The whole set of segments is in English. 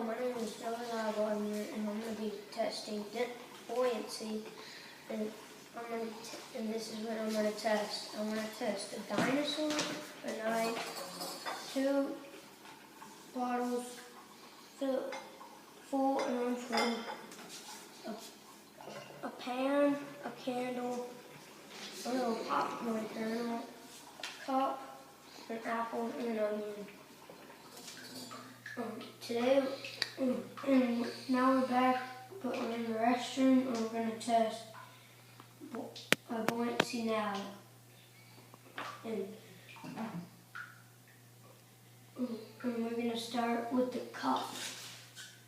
Hello, my name is Joey Live and I'm going to be testing buoyancy, and this is what I'm going to test. I'm going to test a dinosaur, a knife, 2 bottles full and unfull, a pan, a candle, a little popcorn kernel, a cup, an apple, and an onion. Today, and now we're back, but we're in the restroom, and we're going to test buoyancy now. And we're going to start with the cup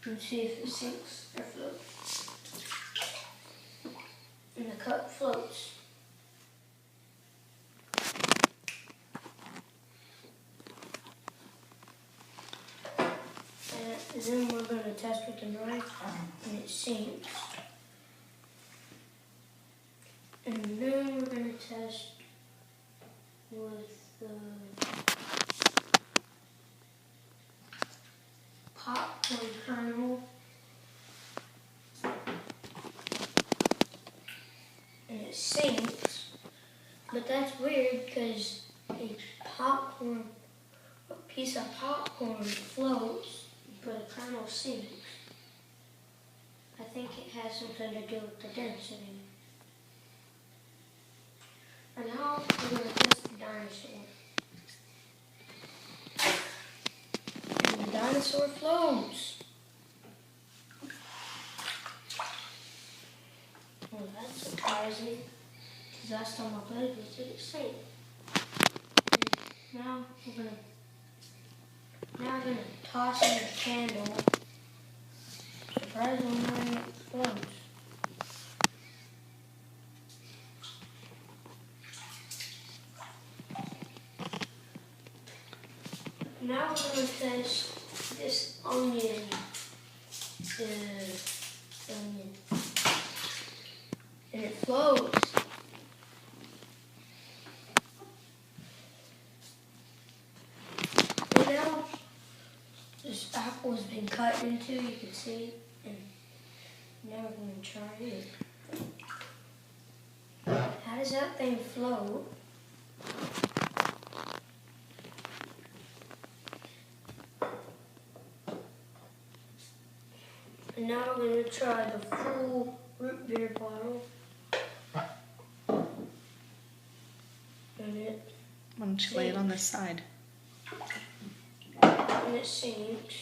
and see if it sinks or floats. And the cup floats. And then we're going to test with the knife, and it sinks. And then we're going to test with the popcorn kernel. And it sinks. But that's weird because a piece of popcorn floats, but a kernel sinks. I think it has something to do with the density. And now we're going to test the dinosaur. And the dinosaur floats. Well, that's surprising, because last time I played with it, it sank. Now we're going to toss in the candle. Surprisingly, it floats. Now we're going to test this onion. And it floats. And now this apple has been cut into, you can see. And now we're going to try it. How does that thing float? And now we're going to try the full root beer bottle. And it Why don't you lay it on this side? And it sinks.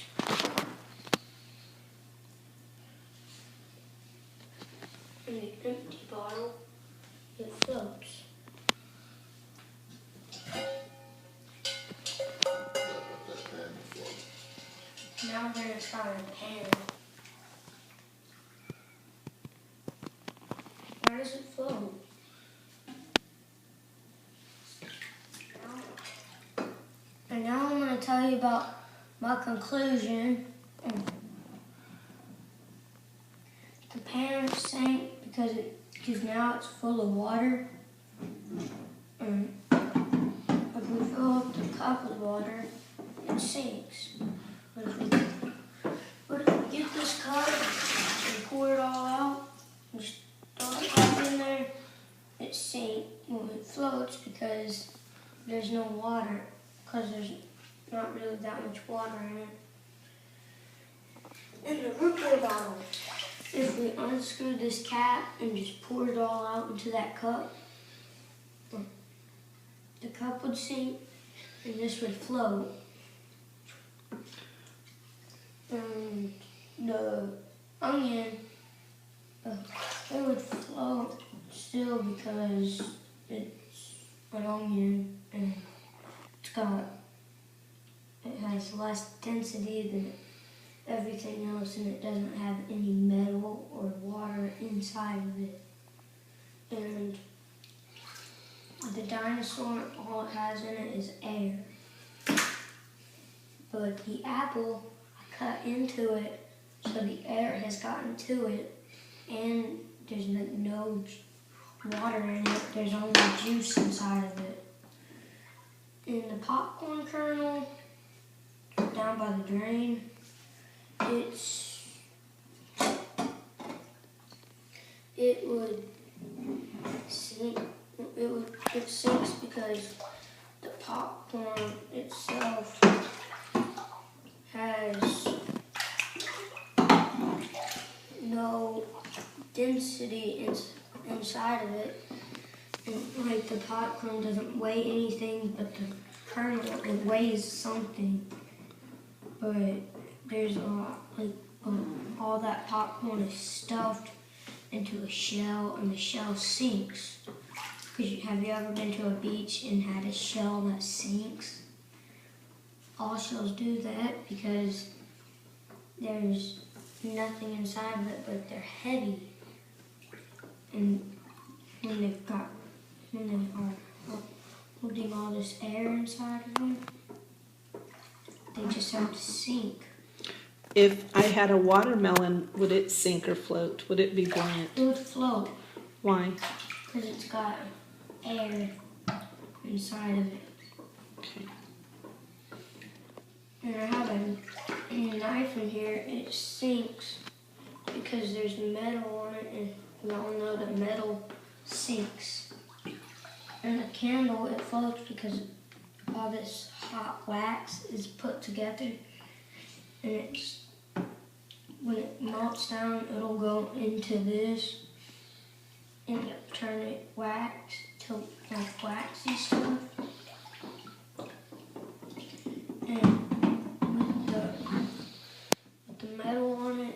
And the empty bottle, it floats. Now we're going to try a pan. Why does it float? And now I'm going to tell you about my conclusion. The pan sank because now it's full of water. And if we fill up the cup with water, it sinks. But if we get this cup and pour it all out, and just throw the cup in there, it sinks. Well, it floats because there's no water. Because there's not really that much water in it. In the root beer bottle, if we unscrew this cap and just pour it all out into that cup, the cup would sink and this would float. And the onion, it would float still because it's an onion and it has less density than everything else, and it doesn't have any metal or water inside of it. And the dinosaur, all it has in it is air. But the apple, I cut into it, so the air has gotten to it, and there's no water in it, there's only juice inside of it. In the popcorn kernel, down by the drain, it would sink. It sinks because the popcorn itself has no density inside of it. And, like, the popcorn doesn't weigh anything, but the kernel, it weighs something. But there's a lot, like, all that popcorn is stuffed into a shell, and the shell sinks. Have you ever been to a beach and had a shell that sinks? All shells do that because there's nothing inside of it, but they're heavy. And when they are holding all this air inside of them, they just have to sink. If I had a watermelon, would it sink or float? Would it be buoyant? It would float. Why? Because it's got air inside of it. Okay. And I have a knife in here. It sinks because there's metal on it, and we all know that metal sinks. And the candle, it floats because all this hot wax is put together, and when it melts down, it'll go into this and turn it wax to like waxy stuff. And with the metal on it,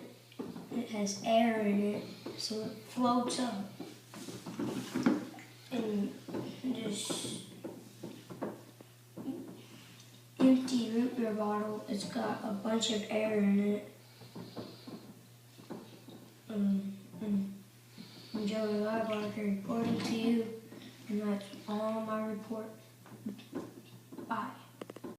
it has air in it, so it floats up. And this empty root beer bottle, it's got a bunch of air in it. I'm Joey Livebarker reporting to you, and that's all my report. Bye.